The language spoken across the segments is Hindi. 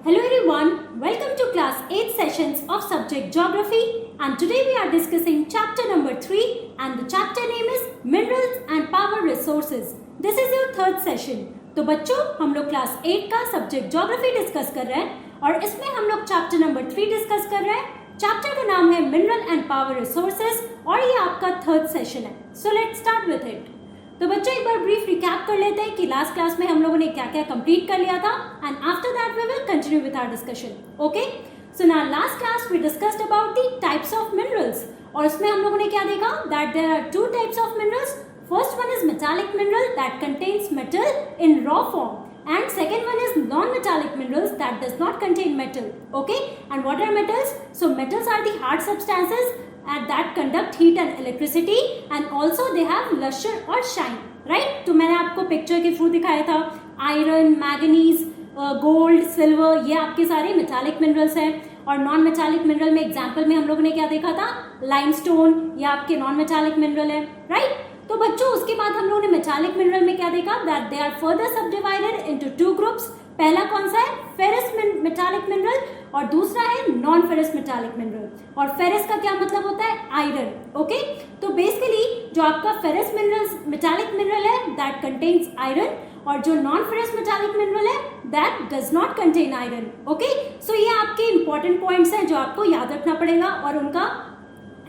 Hello everyone, welcome to class 8 sessions of subject geography, and today we are discussing chapter number 3 and the chapter name is minerals and power resources. This is your third session. तो बच्चों हम लोग क्लास 8 का सब्जेक्ट ज्योग्राफी डिस्कस कर रहे हैं और इसमें हम लोग चैप्टर नंबर 3 डिस्कस कर रहे हैं. चैप्टर का नाम है मिनरल एंड पावर रिसोर्सेज और ये आपका थर्ड सेशन है. So let's start with it. तो बच्चों एक बार ब्रीफ रिकैप कर लेते हैं कि लास्ट क्लास में हम लोगों ने क्या क्या कंप्लीट कर लिया था and after that we will continue with our discussion. Okay, so now last class we discussed about the types of minerals और इसमें हम लोगों ने क्या देखा that there are two types of minerals. First one is metallic mineral that contains metal in raw form and second one is non-metallic minerals that does not contain metal. Okay, and what are metals? So metals are the hard substances and that conduct heat and electricity and also they have luster or shine, right? तो मैंने आपको पिक्चर के थ्रू दिखाया था आयरन, मैंगनीज, गोल्ड, सिल्वर, ये आपके सारे मेटालिक मिनरल्स हैं. और नॉन मेटालिक मिनरल में एग्जांपल में हम लोगों ने क्या देखा था, लाइमस्टोन, ये आपके नॉन मेटालिक मिनरल है, राइट? तो बच्चों उसके बाद हम लोगों ने मेटालिक मिनरल में क्या देखा that they are further subdivided into two groups. पहला कौन सा है, फेरस मेटालिक मिनरल और दूसरा है नॉन फेरस मेटालिक मिनरल. और फेरस का क्या मतलब होता है, आयरन. ओके, तो बेसिकली जो आपका फेरस मिनरल मेटालिक मिनरल है दैट कंटेन्स आयरन और जो नॉन फेरस मेटालिक मिनरल है that does not contain iron. Okay, so ये आपके इंपॉर्टेंट पॉइंट्स हैं जो आपको याद रखना पड़ेगा और उनका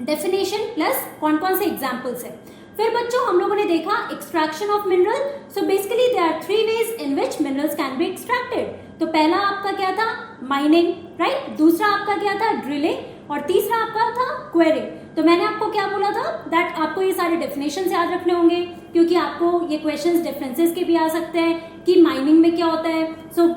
डेफिनेशन प्लस कौन कौन से एग्जाम्पल्स है. फिर बच्चों हम लोगों ने देखा extraction of mineral. So basically there are three ways in which minerals can be extracted. तो पहला आपका क्या था, माइनिंग, राइट? दूसरा आपका क्या था, ड्रिलिंग और तीसरा आपका था क्वेरिंग. तो मैंने आपको क्या बोला था दैट आपको ये सारे डेफिनेशंस याद रखने होंगे क्योंकि आपको ये क्वेश्चंस डिफरेंसेस के भी आ सकते हैं कि माइनिंग में क्या होता है. सो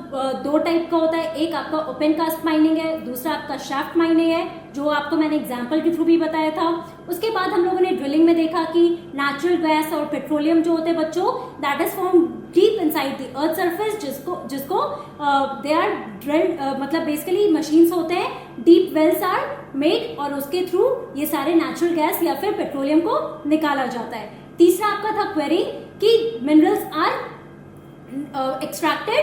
दो टाइप का होता है, एक आपका ओपन कास्ट माइनिंग है, दूसरा आपका शाफ्ट माइनिंग है जो आपको मैंने एग्जांपल के थ्रू भी बताया था. उसके बाद हम लोगों ने ड्रिलिंग में देखा कि नेचुरल गैस और पेट्रोलियम जो होते हैं बच्चों that is form deep inside the earth surface जिसको दे आर ड्रिल्ड, मतलब बेसिकली मशीन्स होते हैं, डीप वेल्स आर मेड और उसके थ्रू ये सारे नेचुरल गैस या फिर पेट्रोलियम को निकाला जाता है. तीसरा आपका था क्वेरिंग कि minerals are extracted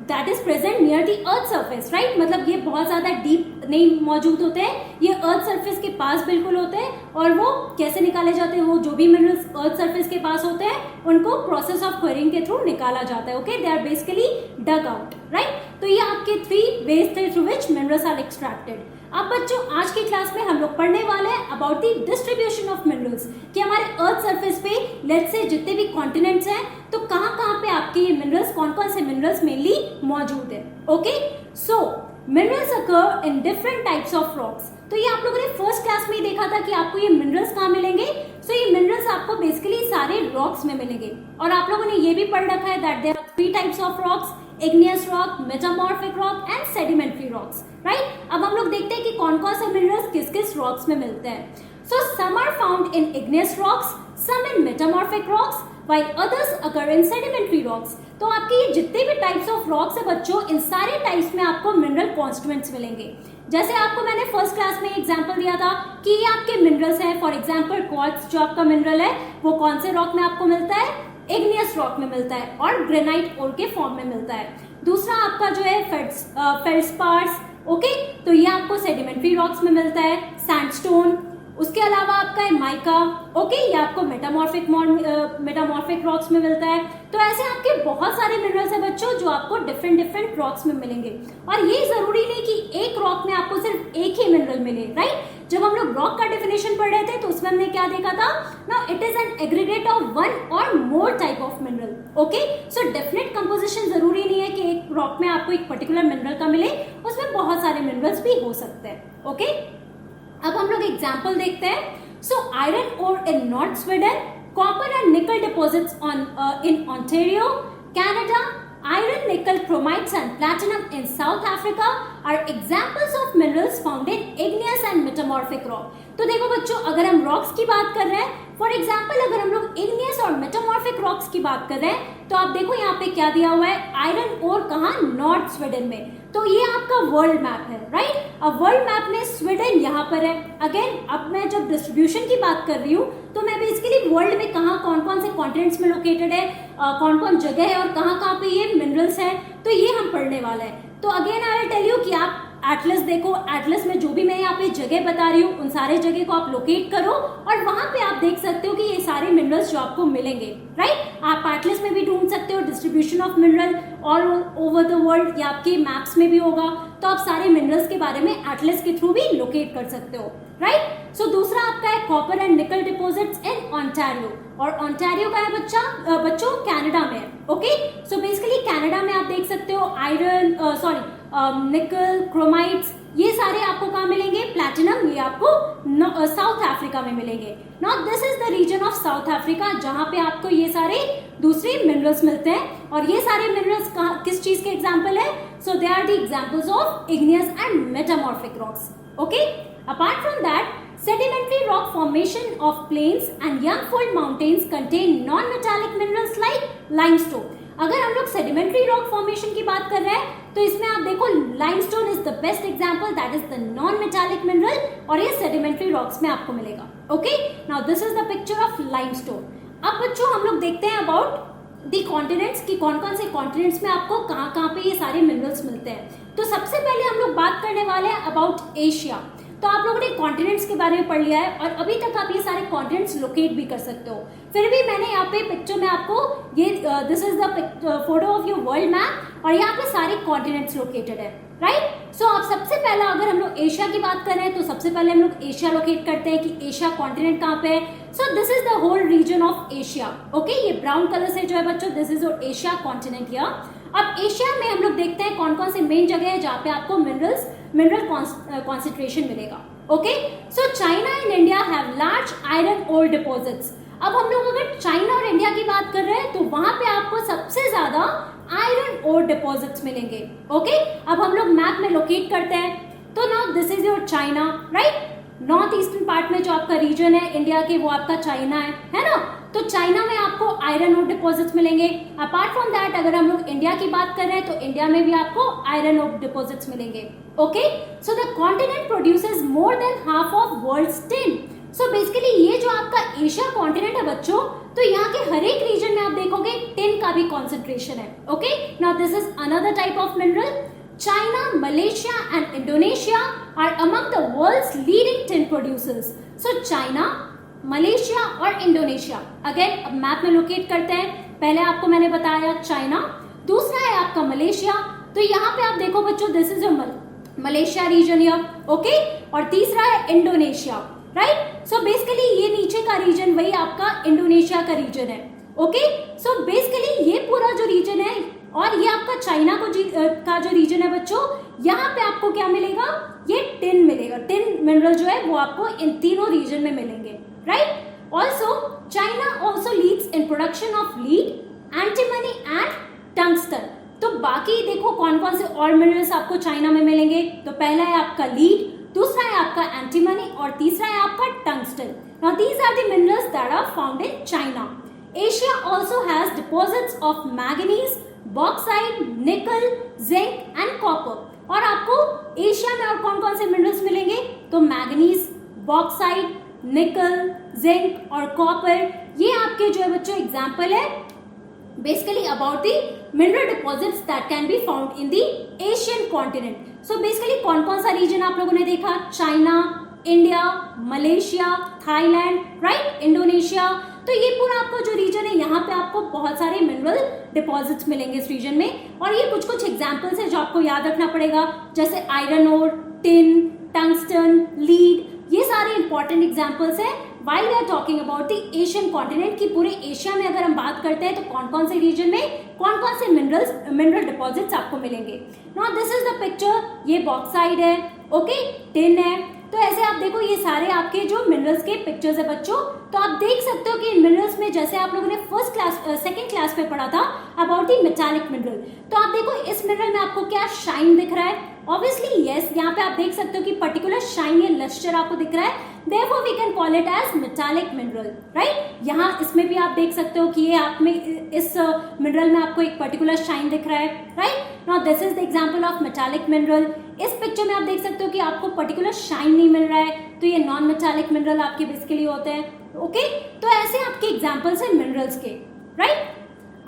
that is present near the earth surface, right? मतलब ये बहुत ज्यादा डीप नहीं मौजूद होते हैं, ये अर्थ सरफेस के पास बिल्कुल होते हैं और वो कैसे निकाले जाते हैं, वो जो भी मिनरल्स अर्थ सरफेस के पास होते हैं उनको प्रोसेस ऑफ क्वेरिंग के थ्रू निकाला जाता है. Okay, they are basically dug out, right? तो ये आपके थ्री वेज थे through which minerals are extracted. अब बच्चों आज की क्लास में हम लोग पढ़ने वाले हैं about the distribution of minerals कि हमारे अर्थ सरफेस पे लेट्स से जितने भी कॉन्टिनेंट्स हैं तो कहाँ कहाँ पे आपके ये मिनरल्स, कौन कौन से मिनरल्स मेनली मौजूद है. Okay, so minerals occur in different types of rocks. तो ये आप लोगों ने फर्स्ट क्लास में ही देखा था कि आपको ये मिनरल्स कहाँ मिलेंगे. सो ये मिनरल्स आपको बेसिकली सारे रॉक्स में मिलेंगे और आप लोगों ने ये भी पढ़ रखा है that there are three types of rocks, igneous rock, metamorphic rock and sedimentary rocks, right? अब हम लोग देखते हैं कि कौन कौन से मिनरल्स किस किस रॉक्स में मिलते हैं. So some are found in igneous rocks, some in metamorphic rocks, while others occur in sedimentary rocks. तो आपके ये जितने भी टाइप्स ऑफ रॉक्स है बच्चों, इन सारे टाइप्स में आपको मिनरल कॉन्स्टिट्यूएंट्स मिलेंगे. जैसे आपको मैंने फर्स्ट क्लास में एग्जांपल दिया था कि ये आपके मिनरल्स हैं. फॉर एग्जांपल क्वार्ट्ज जो आपका मिनरल है वो कौन से रॉक में आपको मिलता है, इग्नियस रॉक में मिलता है और ग्रेनाइट ओर के फॉर्म में मिलता है. दूसरा आपका जो है फेल्डस्पार्स, ओके, तो ये आपको सेडिमेंट्री रॉक्स में मिलता है. सैंडस्टोन, उसके अलावा आपका है माइका, ओके, ये आपको मेटामॉर्फिक रॉक्स में मिलता है. तो ऐसे आपके बहुत सारे मिनरल्स हैं बच्चों जो आपको डिफरेंट रॉक्स में मिलेंगे और ये जरूरी नहीं कि एक रॉक में आपको सिर्फ एक ही मिनरल मिले, राइट? जब हम लोग रॉक का डेफिनेशन पढ़ रहे थे तो उसमें हमने क्या देखा था ना, it is an aggregate of one और more type of mineral. Okay, so definite composition जरूरी नहीं है कि एक रॉक में आपको एक पर्टिकुलर मिनरल का मिले, उसमें बहुत सारे मिनरल्स भी हो सकते हैं. ओके, अब हम लोग एग्जाम्पल देखते हैं. So iron ore in north Sweden, copper and nickel deposits in Ontario, Canada, iron, nickel, chromites and platinum in South Africa are examples of minerals found in igneous and metamorphic rock. तो देखो बच्चों, अगर हम रॉक्स की बात कर रहे हैं, फॉर एग्जाम्पल अगर हम लोग इग्नियस और मेटामॉर्फिक रॉक्स की बात कर रहे हैं तो आप देखो यहाँ पे क्या दिया हुआ है, आयरन ओर कहाँ, नॉर्थ स्वीडन में. तो ये आपका वर्ल्ड मैप है, राइट? अब वर्ल्ड मैप में स्वीडन यहाँ पर है. अगेन अब मैं जब डिस्ट्रीब्यूशन की बात कर रही हूँ तो मैं बेसिकली वर्ल्ड में कहाँ कौन कौन से कॉन्टिनेंट्स में लोकेटेड है, कौन कौन जगह है और कहाँ कहाँ पे ये मिनरल्स है तो ये हम पढ़ने वाला है। तो again I will tell you कि आप एटलस देखो, एटलस में जो भी मैं यहाँ पे जगह बता रही हूँ उन सारे जगह को आप लोकेट करो और वहां पे आप देख सकते हो कि ये सारे मिनरल्स जो आपको मिलेंगे, राइट। आप एटलस में भी ढूंढ सकते हो, distribution of mineral all over the world या आपके मैप्स में भी होगा, तो आप सारे मिनरल्स के बारे में एटलस के थ्रू भी लोकेट कर सकते हो, राइट। सो दूसरा आपका है copper and nickel deposits in Ontario, और ऑन्टारियो का है बच्चों कनाडा में, ओके। सो बेसिकली कनाडा में आप देख सकते हो आयरन निकल, क्रोमाइट्स, ये सारे आपको कहाँ मिलेंगे, प्लैटिनम, ये आपको साउथ अफ्रीका में मिलेंगे। Now this is the region of South Africa जहां पे आपको ये सारे दूसरे मिनरल्स मिलते हैं, और ये सारे मिनरल्स किस चीज के एग्जाम्पल है, so they are the examples of igneous and metamorphic rocks, okay. Apart from that, sedimentary rock formation of plains and young fold mountains contain non-metallic minerals like limestone. अगर हम लोग सेडिमेंट्री रॉक फॉर्मेशन की बात कर रहे हैं तो इसमें आप देखो limestone is the best example, that is the non metallic mineral, और ये सेडिमेंट्री रॉक्स में आपको मिलेगा, okay. Now this is the picture of limestone. अब बच्चों हम लोग देखते हैं अबाउट दी कॉन्टिनेंट्स की कौन कौन से कॉन्टिनेंट्स में आपको कहाँ पे ये सारे मिनरल्स मिलते हैं। तो सबसे पहले हम लोग बात करने वाले हैं अबाउट एशिया। तो आप लोगों ने कॉन्टिनेंट्स के बारे में पढ़ लिया है और अभी तक आप ये सारे कॉन्टिनेंट्स लोकेट भी कर सकते हो। फिर भी मैंने यहाँ पे पिक्चर में आपको ये this is the photo of your world map, और यहाँ पे सारे कॉन्टिनेंट्स लोकेटेड है, राइट। सो अब सबसे पहला अगर हम लोग एशिया की बात कर रहे हैं तो सबसे पहले हम लोग एशिया लोकेट करते हैं कि एशिया कॉन्टिनेंट कहाँ पे है। So this is the whole region of Asia, okay. ये ब्राउन कलर से जो है बच्चों, this is your Asia continent here. अब एशिया में हम लोग देखते हैं कौन कौन से मेन जगह है जहाँ पे आपको मिनरल कॉन्सेंट्रेशन मिलेगा, okay. So China and India have large iron ore deposits. अब हम लोग अगर चाइना और इंडिया की बात कर रहे हैं तो वहां पे आपको सबसे ज्यादा आयरन ओर डिपॉजिट्स मिलेंगे, ओके। अब हम लोग मैप में लोकेट करते हैं, तो now this is your China, right. North eastern part में जो आपका रीजन है इंडिया के वो आपका चाइना है ना। तो चाइना में आपको आयरन ओर डिपॉजिट्स मिलेंगे। अपार्ट फ्रॉम दैट अगर हम लोग इंडिया की बात कर रहे हैं तो इंडिया में भी आपको आयरन ओर डिपॉजिट्स मिलेंगे, okay. So the continent produces more than half of world's tin. So basically ये जो आपका एशिया कॉन्टिनेंट है बच्चों, तो यहाँ के हर एक रीजन में आप देखोगे टिन का भी कॉन्सेंट्रेशन है, okay. Now this is another type of mineral. China, Malaysia and Indonesia are among the world's leading tin producers. So China, Malaysia और Indonesia अगेन अब मैप में लोकेट करते हैं। पहले आपको मैंने बताया चाइना, दूसरा है आपका मलेशिया। तो यहाँ पे आप देखो बच्चों, this is Malaysia region here, okay. और तीसरा है इंडोनेशिया, राइट। सो बेसिकली ये नीचे का रीजन वही आपका इंडोनेशिया का रीजन है, ओके। सो बेसिकली ये पूरा जो रीजन है और ये आपका चाइना का जो रीजन है बच्चों, यहाँ पे आपको क्या मिलेगा, ये टिन मिलेगा। टिन मिनरल जो है वो आपको इन तीनों रीजन में मिलेंगे, right. Also China also leads in production of lead, antimony and tungsten. तो बाकी देखो कौन कौन से और मिनरल्स आपको चाइना में मिलेंगे। तो पहला है आपका लीड, दूसरा है आपका एंटीमनी और तीसरा है आपका tungsten. Now these are the minerals that are found in China. Asia also has deposits of manganese, bauxite, nickel, zinc and copper. और आपको एशिया में और कौन कौन से मिनरल्स मिलेंगे, तो मैंगनीज, बॉक्साइट, निकल, जिंक और कॉपर, ये आपके जो है बच्चों एग्जाम्पल है basically about the mineral deposits that can be found in the Asian continent. So basically कौन कौन सा रीजन आप लोगों ने देखा, China, India, Malaysia, Thailand, right, Indonesia. तो ये पूरा आपका जो रीजन है यहाँ पे आपको बहुत सारे मिनरल डिपॉजिट्स मिलेंगे इस रीजन में। और ये कुछ कुछ एग्जांपल्स है जो आपको याद रखना पड़ेगा, जैसे iron ore, tin, tungsten, lead, ये सारे इंपॉर्टेंट एग्जांपल्स हैं while we are talking about the Asian continent की पूरे एशिया में अगर हम बात करते हैं तो कौन कौन से रीजन में कौन कौन से मिनरल डिपॉजिट्स आपको मिलेंगे। Now this is the picture, ये बॉक्साइट है, ओके, टिन है। तो ऐसे आप देखो ये सारे आपके जो मिनरल्स के पिक्चर्स है बच्चों। तो आप देख सकते हो कि इन मिनरल्स में जैसे आप लोगों ने सेकंड क्लास में पढ़ा था अबाउट द मेटालिक मिनरल, तो आप देखो इस मिनरल में आपको क्या शाइन दिख रहा है, ऑब्वियसली यस, यहाँ पे आप देख सकते हो कि पर्टिकुलर शाइन या लस्टर आपको दिख रहा है, therefore we can call it as metallic mineral, right। यहाँ इसमें भी आप देख सकते हो कि ये आप में इस मिनरल में आपको एक पर्टिकुलर शाइन दिख रहा है, right. Now this is the example of metallic mineral. इस पिक्चर में आप देख सकते हो कि आपको पर्टिकुलर शाइन नहीं मिल रहा है, तो ये नॉन मेटालिक मिनरल आपके बेसिकली होते हैं, ओके। तो ऐसे आपके एग्जांपल्स हैं मिनरल्स के, राइट।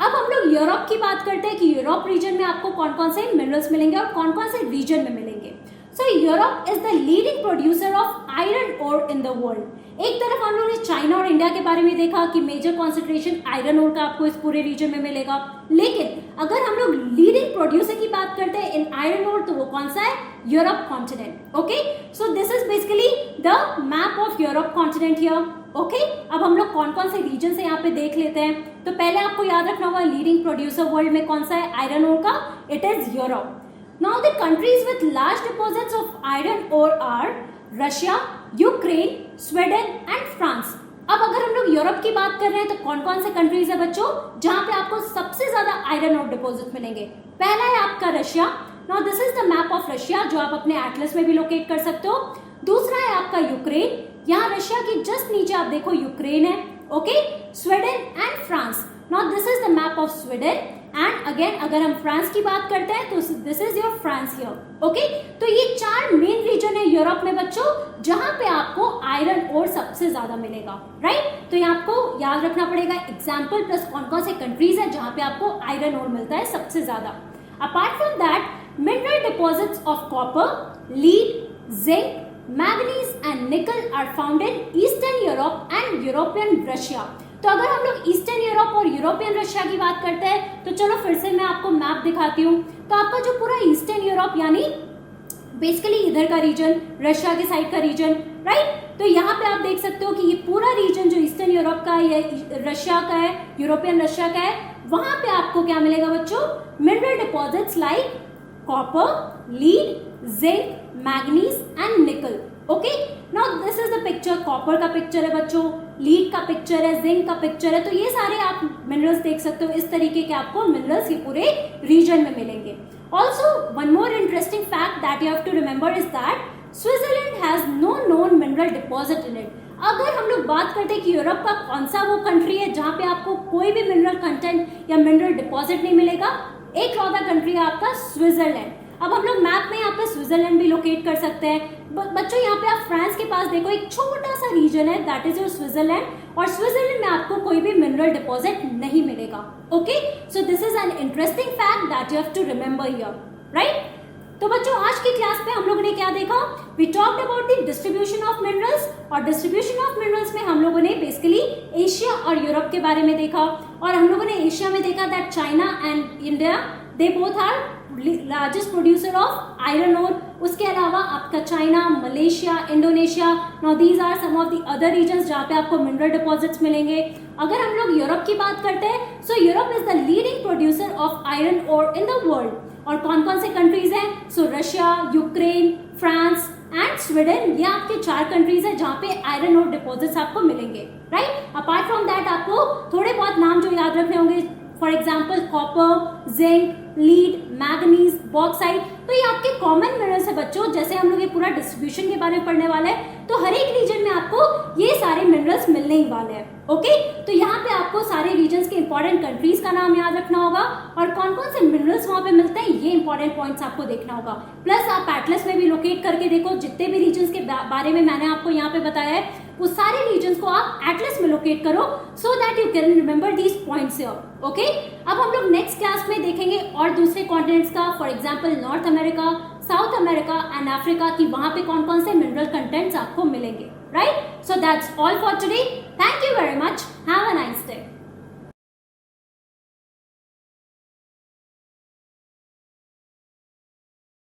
अब हम लोग यूरोप की बात करते हैं कि यूरोप रीजन में आपको कौन कौन से मिनरल्स मिलेंगे और कौन कौन से रीजन में मिलेंगे। So Europe is the leading producer of iron ore in the world. एक तरफ हम लोगों ने चाइना और इंडिया के बारे में देखा कि मेजर कॉन्सेंट्रेशन आयरन ओर का आपको इस पूरे रीजन में मिलेगा, लेकिन अगर हम लोग लीडिंग प्रोड्यूसर की बात करते हैं इन आयरन ओर तो वो कौन सा है, Europe continent. Okay, so this is basically the map of Europe continent here. Okay, अब हम लोग कौन कौन से रीजन से यहाँ पे देख लेते हैं। तो पहले आपको याद रखना होगा लीडिंग प्रोड्यूसर वर्ल्ड में कौन सा है आयरन ओर का, it is Europe. Now the countries with large deposits of iron ore are Russia, Ukraine, Sweden and France. अब अगर हम लोग यूरोप की बात कर रहे हैं तो कौन कौन से कंट्रीज है बच्चों जहां पे आपको सबसे ज्यादा आयरन ओर डिपॉजिट मिलेंगे। पहला है आपका Russia. Now this is the map of Russia जो आप अपने एटलस में भी लोकेट कर सकते हो। दूसरा है आपका यूक्रेन, यहाँ रशिया की जस्ट नीचे आप देखो यूक्रेन है। Okay, Sweden and France. Now this is the map of Sweden and again अगर हम फ्रांस की बात करते हैं तो this is your France here. Okay, तो ये 4 मेन रीजन है यूरोप में बच्चों जहां पे आपको आयरन ओर सबसे ज्यादा मिलेगा, राइट। तो ये आपको याद रखना पड़ेगा एग्जाम्पल प्लस कौन कौन से कंट्रीज है जहां पे आपको आयरन ओर मिलता है सबसे ज्यादा। Apart from that mineral deposits of copper, lead, zinc, manganese and nickel are found in eastern Europe and European Russia. तो अगर हम लोग ईस्टर्न यूरोप और यूरोपियन रशिया की बात करते हैं तो चलो फिर से मैं आपको मैप दिखाती हूँ। तो आपका जो पूरा ईस्टर्न यूरोप यानी बेसिकली इधर का रीजन, रशिया के साइड का रीजन, राइट। तो यहाँ पे आप देख सकते हो कि ये पूरा रीजन जो ईस्टर्न यूरोप का है, रशिया का है, यूरोपियन रशिया का है, वहां पे आपको क्या मिलेगा बच्चों, mineral deposits like copper, lead, zinc, manganese and निकल। Okay, now this is the picture, copper का पिक्चर है बच्चों, लीड का पिक्चर है, जिंक का पिक्चर है। तो ये सारे आप मिनरल्स देख सकते हो, इस तरीके के आपको मिनरल्स ये पूरे रीजन में मिलेंगे। Also one more interesting fact that you have to remember is that Switzerland has no known mineral deposit in it. अगर हम लोग बात करते हैं कि यूरोप का कौन सा वो कंट्री है जहां पे आपको कोई भी मिनरल कंटेंट या मिनरल डिपॉजिट नहीं मिलेगा, एक लौता कंट्री है आपका स्विट्जरलैंड। अब हम लोग मैप में यहाँ पे स्विट्जरलैंड भी लोकेट कर सकते हैं। बच्चों यहाँ पे आप फ्रांस के पास देखो एक छोटा सा रीजन है दैट इज योर स्विट्जरलैंड, और स्विट्जरलैंड में आपको कोई भी मिनरल डिपॉजिट नहीं मिलेगा। Okay, so this is an interesting fact that you have to remember here, right. तो बच्चों आज की क्लास में हम लोगों ने क्या देखा, we talked about the distribution of minerals, और डिस्ट्रीब्यूशन ऑफ मिनरल्स में हम लोगों ने बेसिकली एशिया और यूरोप के बारे में देखा। और हम लोगों ने एशिया में देखा that China and India they both are largest producer of iron ore. उसके अलावा आपका China, Malaysia, Indonesia, now these are some of the other regions जहाँ पे आपको मिनरल डिपॉजिट्स मिलेंगे। अगर हम लोग यूरोप की बात करते हैं so Europe is the leading producer of iron ore in the world. और कौन कौन से कंट्रीज हैं, so Russia, Ukraine, France and Sweden, ये आपके 4 कंट्रीज है जहाँ पे आयरन ओर डिपॉजिट्स आपको मिलेंगे, राइट। अपार्ट फ्रॉम दैट आपको थोड़े बहुत नाम जो याद रखने होंगे, for example copper, zinc, lead, manganese, bauxite. तो ये आपके कॉमन मिनरल्स है बच्चों। जैसे हम लोग ये पूरा डिस्ट्रीब्यूशन के बारे में पढ़ने वाले हैं तो हर एक रीजन में आपको ये सारे मिनरल्स मिलने ही वाले हैं। ओके, तो यहाँ पे आपको सारे रीजन्स के इंपॉर्टेंट कंट्रीज का नाम याद रखना होगा और कौन कौन से मिनरल्स वहां पे मिलते हैं ये इंपॉर्टेंट पॉइंट्स आपको देखना होगा। प्लस आप एटलस में भी लोकेट करके देखो, जितने भी रीजन्स के बारे में मैंने आपको यहाँ पे बताया है वो सारे रीजन्स को आप एटलस में लोकेट करो so that you can remember these points here. Okay, अब हम लोग नेक्स्ट क्लास में देखेंगे और दूसरे कॉन्टिनेंट्स का, for example north America, south America and Africa की वहां पे कौन कौन से मिनरल कंटेंट्स आपको मिलेंगे, right. So that's all for today, thank you very much.